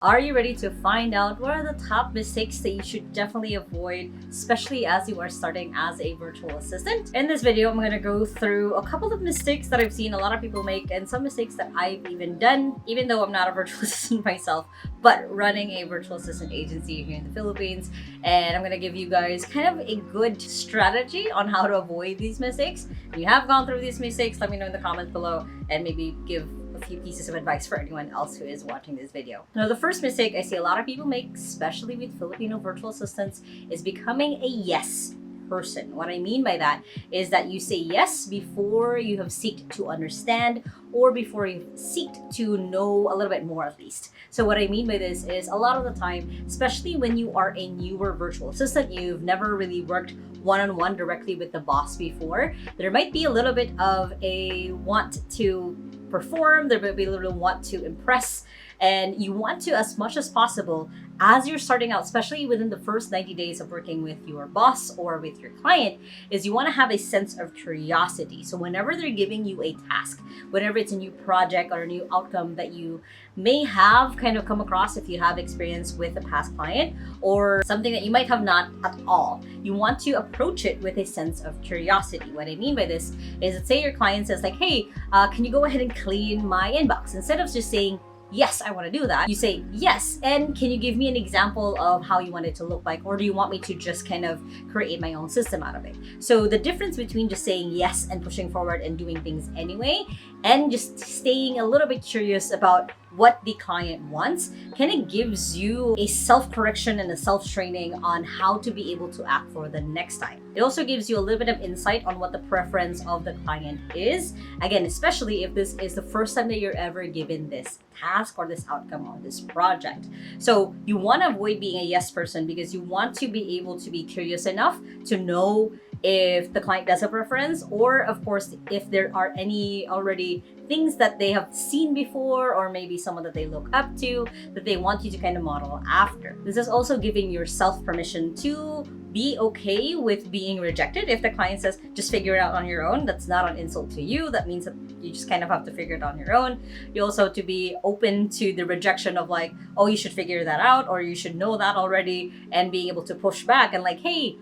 Are you ready to find out what are the top mistakes that you should definitely avoid, especially as you are starting as a virtual assistant? In this video, I'm going to go through a couple of mistakes that I've seen a lot of people make and some mistakes that I've even done, even though I'm not a virtual assistant myself, but running a virtual assistant agency here in the Philippines. And I'm going to give you guys kind of a good strategy on how to avoid these mistakes. If you have gone through these mistakes, let me know in the comments below and maybe give a few pieces of advice for anyone else who is watching this video. Now, the first mistake I see a lot of people make, especially with Filipino virtual assistants, is becoming a yes person. What I mean by that is that you say yes before you have seeked to understand or before you seek to know a little bit more at least. So what I mean by this is a lot of the time, especially when you are a newer virtual assistant, you've never really worked one-on-one directly with the boss before, there might be a little bit of a want to perform, there might be a little want to impress, and you want to, as much as possible, as you're starting out, especially within the first 90 days of working with your boss or with your client, is you want to have a sense of curiosity. So whenever they're giving you a task, whenever it's a new project or a new outcome that you may have kind of come across if you have experience with a past client or something that you might have not at all, you want to approach it with a sense of curiosity. What I mean by this is, let's say your client says like, hey, can you go ahead and clean my inbox? Instead of just saying, yes, I want to do that, you say, yes, and can you give me an example of how you want it to look like? Or do you want me to just kind of create my own system out of it? So the difference between just saying yes and pushing forward and doing things anyway, and just staying a little bit curious about what the client wants, kind of gives you a self-correction and a self-training on how to be able to act for the next time. It also gives you a little bit of insight on what the preference of the client is. Again, especially if this is the first time that you're ever given this task or this outcome on this project. So you want to avoid being a yes person because you want to be able to be curious enough to know if the client does a preference, or of course, if there are any already things that they have seen before, or maybe someone that they look up to that they want you to kind of model after. This is also giving yourself permission to be okay with being rejected. If the client says, just figure it out on your own, that's not an insult to you. That means that you just kind of have to figure it on your own. You also have to be open to the rejection of like, oh, you should figure that out, or you should know that already, and being able to push back and like, hey,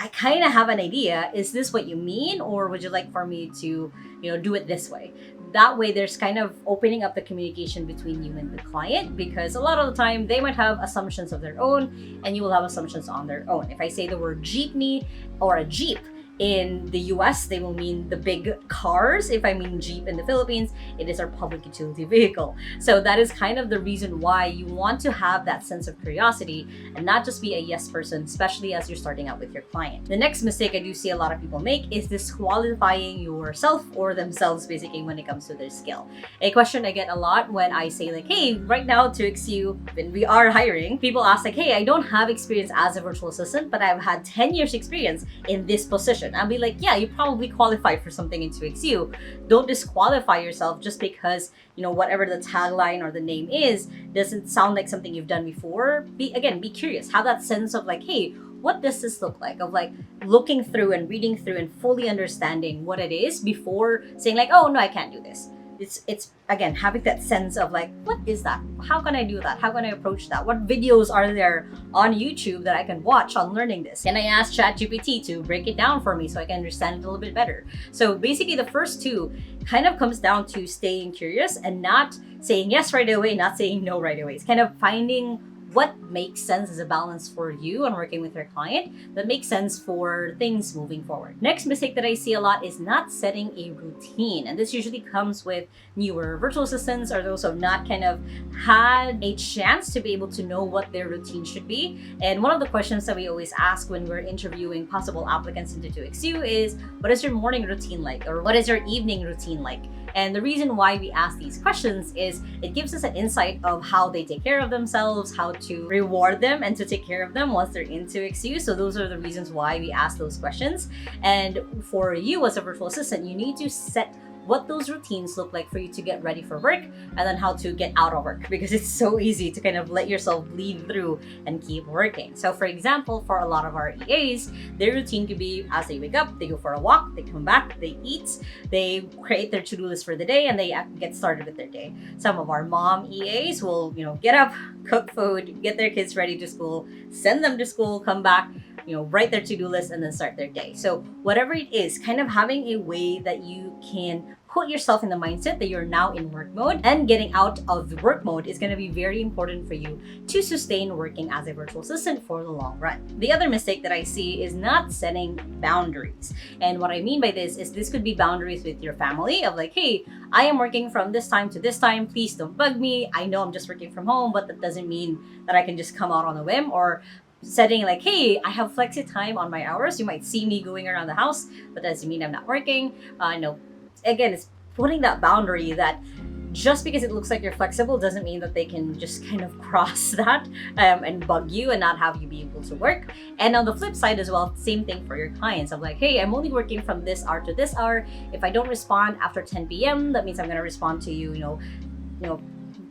I kind of have an idea. Is this what you mean? Or would you like for me to, do it this way? That way, there's kind of opening up the communication between you and the client, because a lot of the time they might have assumptions of their own and you will have assumptions on their own. If I say the word jeepney or a Jeep, in the US, they will mean the big cars. If I mean Jeep in the Philippines, it is our public utility vehicle. So that is kind of the reason why you want to have that sense of curiosity and not just be a yes person, especially as you're starting out with your client. The next mistake I do see a lot of people make is disqualifying yourself or themselves, basically, when it comes to their skill. A question I get a lot when I say like, hey, right now to XU, when we are hiring, people ask like, hey, I don't have experience as a virtual assistant, but I've had 10 years experience in this position. I'll be like, yeah, you probably qualify for something in 2XU. Don't disqualify yourself just because, whatever the tagline or the name is, doesn't sound like something you've done before. Be curious. Have that sense of like, hey, what does this look like? Of like looking through and reading through and fully understanding what it is before saying like, oh, no, I can't do this. It's again, having that sense of like, what is that? How can I do that? How can I approach that? What videos are there on YouTube that I can watch on learning this? Can I ask ChatGPT to break it down for me so I can understand it a little bit better? So basically the first two kind of comes down to staying curious and not saying yes right away, not saying no right away. It's kind of finding what makes sense as a balance for you and working with your client that makes sense for things moving forward. Next mistake that I see a lot is not setting a routine. And this usually comes with newer virtual assistants or those who have not kind of had a chance to be able to know what their routine should be. And one of the questions that we always ask when we're interviewing possible applicants into 2XU is, what is your morning routine like? Or what is your evening routine like? And the reason why we ask these questions is it gives us an insight of how they take care of themselves, how to reward them and to take care of them once they're into XU. So those are the reasons why we ask those questions. And for you as a virtual assistant, you need to set what those routines look like for you to get ready for work, and then how to get out of work, because it's so easy to kind of let yourself bleed through and keep working. So for example, for a lot of our EAs, their routine could be as they wake up, they go for a walk, they come back, they eat, they create their to-do list for the day, and they get started with their day. Some of our mom EAs will, get up, cook food, get their kids ready to school, send them to school, come back, write their to-do list, and then start their day. So whatever it is, kind of having a way that you can put yourself in the mindset that you're now in work mode, and getting out of the work mode is going to be very important for you to sustain working as a virtual assistant for the long run. The other mistake that I see is not setting boundaries. And what I mean by this is this could be boundaries with your family of like, hey, I am working from this time to this time. Please don't bug me. I know I'm just working from home, but that doesn't mean that I can just come out on a whim. Or setting like, hey, I have flexi time on my hours. You might see me going around the house, but that doesn't mean I'm not working. No. Again, it's putting that boundary that just because it looks like you're flexible doesn't mean that they can just kind of cross that and bug you and not have you be able to work. And on the flip side as well, same thing for your clients of like, hey, I'm only working from this hour to this hour. If I don't respond after 10 p.m., that means I'm going to respond to you,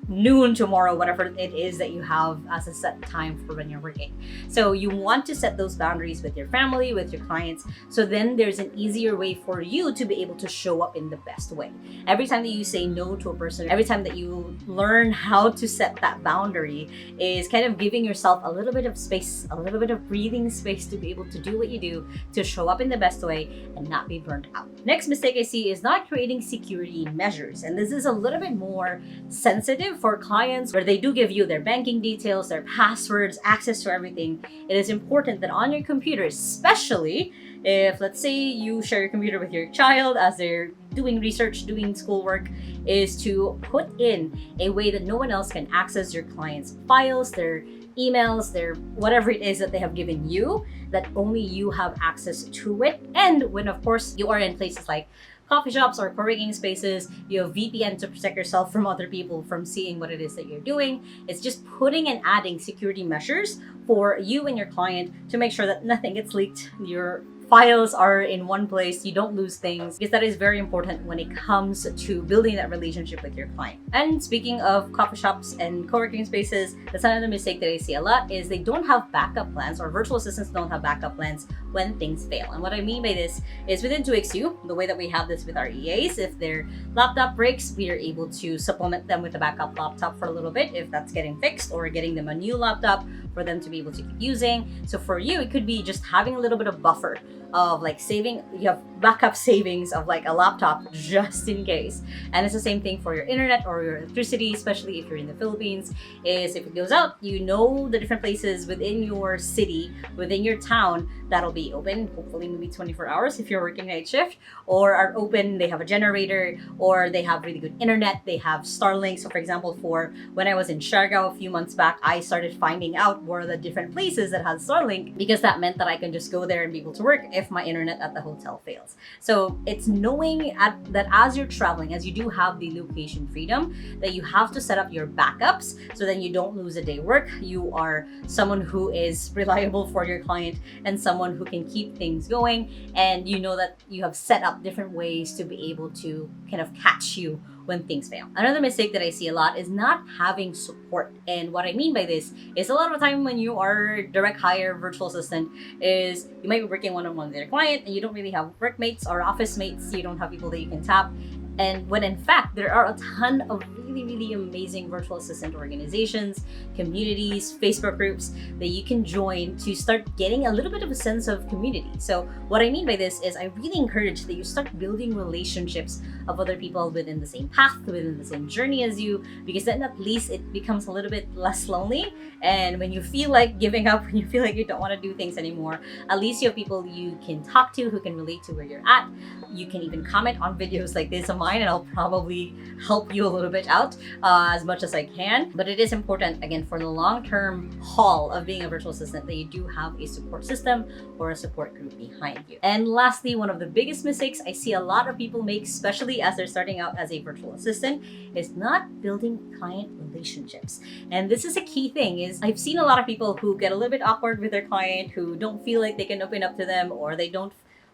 noon tomorrow, whatever it is that you have as a set time for when you're working. So you want to set those boundaries with your family, with your clients, so then there's an easier way for you to be able to show up in the best way. Every time that you say no to a person, every time that you learn how to set that boundary, is kind of giving yourself a little bit of space, a little bit of breathing space to be able to do what you do, to show up in the best way and not be burnt out. Next mistake I see is not creating security measures. And this is a little bit more sensitive for clients, where they do give you their banking details, their passwords, access to everything. It is important that on your computer, especially if, let's say, you share your computer with your child as they're doing research, doing schoolwork, is to put in a way that no one else can access your client's files, their emails, their whatever it is that they have given you, that only you have access to it. And when, of course, you are in places like coffee shops or co-working spaces, you have VPN to protect yourself from other people from seeing what it is that you're doing. It's just putting and adding security measures for you and your client to make sure that nothing gets leaked, your files are in one place, you don't lose things, because that is very important when it comes to building that relationship with your client. And speaking of coffee shops and co-working spaces, that's another mistake that I see a lot, is they don't have backup plans, or virtual assistants don't have backup plans when things fail. And what I mean by this is within 2XU, the way that we have this with our EAs, if their laptop breaks, we are able to supplement them with a backup laptop for a little bit if that's getting fixed, or getting them a new laptop for them to be able to keep using. So for you, it could be just having a little bit of buffer of like saving, you have backup savings of like a laptop just in case. And it's the same thing for your internet or your electricity, especially if you're in the Philippines, is if it goes out, you know the different places within your city, within your town that'll be open, hopefully maybe 24 hours if you're working night shift, or are open, they have a generator, or they have really good internet, they have Starlink. So for example, for when I was in Siargao a few months back, I started finding out where the different places that had Starlink, because that meant that I can just go there and be able to work if my internet at the hotel fails. So it's knowing that as you're traveling, as you do have the location freedom, that you have to set up your backups so that you don't lose a day work. You are someone who is reliable for your client and someone who can keep things going, and you know that you have set up different ways to be able to kind of catch you when things fail. Another mistake that I see a lot is not having support. And what I mean by this is a lot of the time when you are direct hire virtual assistant, is you might be working one-on-one with your client and you don't really have workmates or office mates, you don't have people that you can tap. And when in fact, there are a ton of really amazing virtual assistant organizations, communities, Facebook groups that you can join to start getting a little bit of a sense of community. So what I mean by this is I really encourage that you start building relationships of other people within the same path, within the same journey as you, because then at least it becomes a little bit less lonely. And when you feel like giving up, when you feel like you don't want to do things anymore, at least you have people you can talk to who can relate to where you're at. You can even comment on videos like this of mine, and I'll probably help you a little bit out as much as I can. But it is important, again, for the long-term haul of being a virtual assistant, that you do have a support system or a support group behind you. And lastly, one of the biggest mistakes I see a lot of people make, especially as they're starting out as a virtual assistant, is not building client relationships. And this is a key thing, is I've seen a lot of people who get a little bit awkward with their client, who don't feel like they can open up to them, or they don't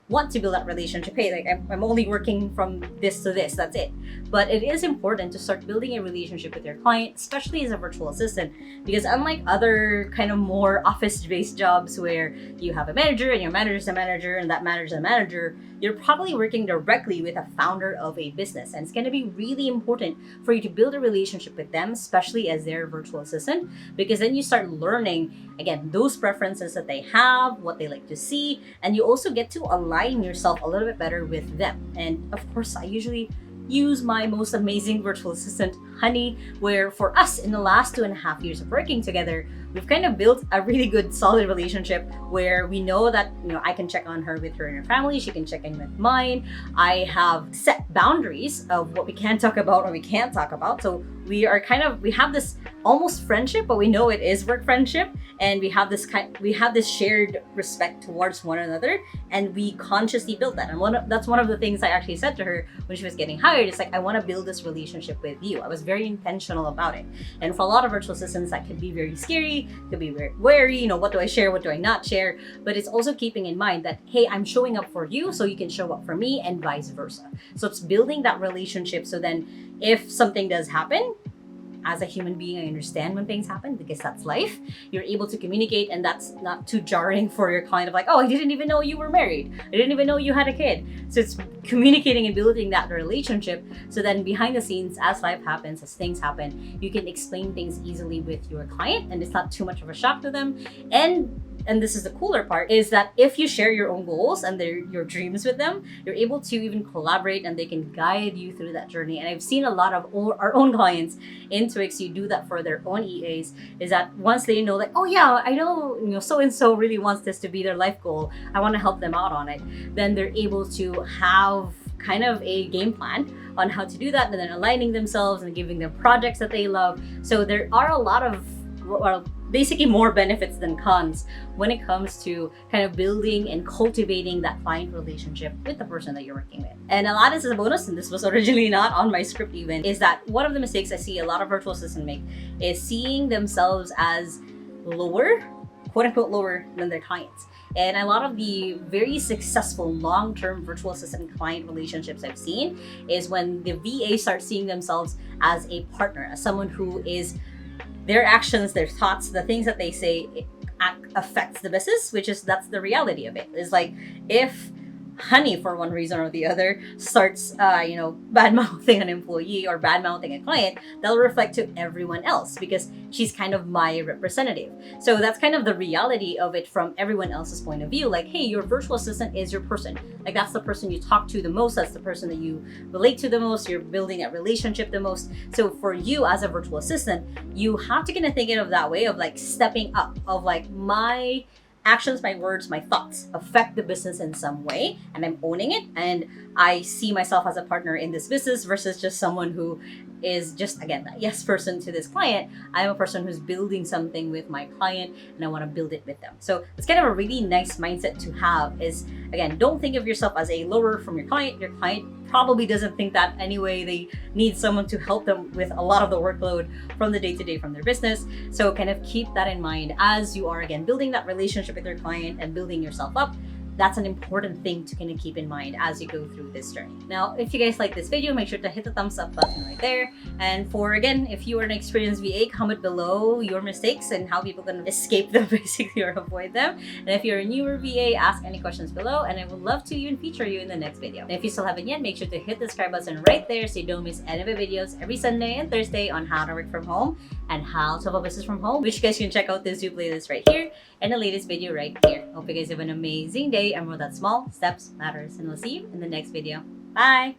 want to build that relationship. Hey, like I'm only working from this to this, that's it. But it is important to start building a relationship with your client, especially as a virtual assistant, because unlike other kind of more office-based jobs where you have a manager and your manager's a manager and that manager's a manager, you're probably working directly with a founder of a business. And it's going to be really important for you to build a relationship with them, especially as their virtual assistant, because then you start learning, again, those preferences that they have, what they like to see, and you also get to align yourself a little bit better with them. And of course, I usually use my most amazing virtual assistant, Honey, where for us in the last 2.5 years of working together, we've kind of built a really good solid relationship where we know that, I can check on her with her and her family, she can check in with mine. I have set boundaries of what we can talk about or we can't talk about. So we have this almost friendship, but we know it is work friendship, and we have this shared respect towards one another, and we consciously built that. And that's one of the things I actually said to her when she was getting hired. It's like, I want to build this relationship with you. I was very intentional about it. And for a lot of virtual assistants, that could be very scary, could be very wary, what do I share, what do I not share? But it's also keeping in mind that, hey, I'm showing up for you so you can show up for me, and vice versa. So it's building that relationship, so then if something does happen, as a human being, I understand when things happen because that's life. You're able to communicate, and that's not too jarring for your client of like, oh, I didn't even know you were married. I didn't even know you had a kid. So it's communicating and building that relationship. So then behind the scenes, as life happens, as things happen, you can explain things easily with your client, and it's not too much of a shock to them. And this is the cooler part, is that if you share your own goals and your dreams with them, you're able to even collaborate, and they can guide you through that journey. And I've seen a lot of our own clients in Twix, you do that for their own EAs, is that once they know, like, oh yeah, I know, so-and-so really wants this to be their life goal, I want to help them out on it, then they're able to have kind of a game plan on how to do that, and then aligning themselves and giving them projects that they love. So there are a lot of, well, basically more benefits than cons when it comes to kind of building and cultivating that client relationship with the person that you're working with. And a lot of this is a bonus, and this was originally not on my script even, is that one of the mistakes I see a lot of virtual assistants make is seeing themselves as lower, quote unquote lower, than their clients. And a lot of the very successful long-term virtual assistant client relationships I've seen is when the VA starts seeing themselves as a partner, as someone who is, their actions, their thoughts, the things that they say, it affects the business, that's the reality of it. Is like, if Honey, for one reason or the other, starts, bad-mouthing an employee or bad-mouthing a client, that'll reflect to everyone else because she's kind of my representative. So that's kind of the reality of it from everyone else's point of view. Like, hey, your virtual assistant is your person. Like, that's the person you talk to the most. That's the person that you relate to the most. You're building a relationship the most. So for you as a virtual assistant, you have to kind of think of that way of like stepping up, of like, my actions, my words, my thoughts affect the business in some way, and I'm owning it, and I see myself as a partner in this business versus just someone who is just, again, a yes person to this client. I'm a person who's building something with my client, and I want to build it with them. So it's kind of a really nice mindset to have, is, again, don't think of yourself as a lower from your client. Your client probably doesn't think that anyway. They need someone to help them with a lot of the workload from the day-to-day from their business. So kind of keep that in mind as you are, again, building that relationship with your client and building yourself up. That's an important thing to kind of keep in mind as you go through this journey. Now, if you guys like this video, make sure to hit the thumbs up button right there. And again, if you are an experienced VA, comment below your mistakes and how people can escape them basically or avoid them. And if you're a newer VA, ask any questions below, and I would love to even feature you in the next video. And if you still haven't yet, make sure to hit the subscribe button right there so you don't miss any of the videos every Sunday and Thursday on how to work from home and how to have a business from home, which you guys can check out this new playlist right here and the latest video right here. Hope you guys have an amazing day, and remember that small steps matters, and we'll see you in the next video. Bye!